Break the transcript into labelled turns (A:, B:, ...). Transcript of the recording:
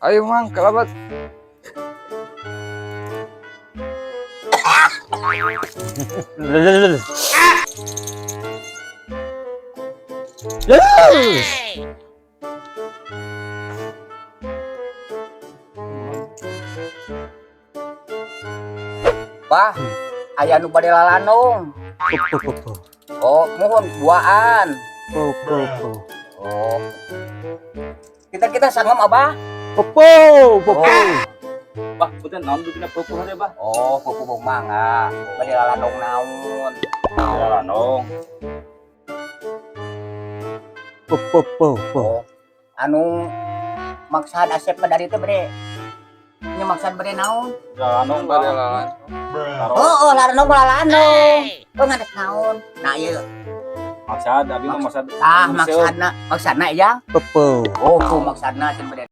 A: Ayo mang, kalabat.
B: Bah, aya nu bade lalanong. Oh, mohon buaan. Oh. Kita sangam abah.
C: Bah, punten naon dina pupuh teh, Bah?
B: Oh, pupu mangga. Bade lalanong naon.
C: Lanong.
B: Oh. Anu maksad asep dari itu bade. Nya maksad bade naon?
C: Lanong
A: Bade lalan.
B: Oh, lalanong lalanong. Oh, ngadak naon? Nah, ieu.
C: Maksad, abi mah maksad.
B: Maksadna ya. Oh, ku maksadna cen bade.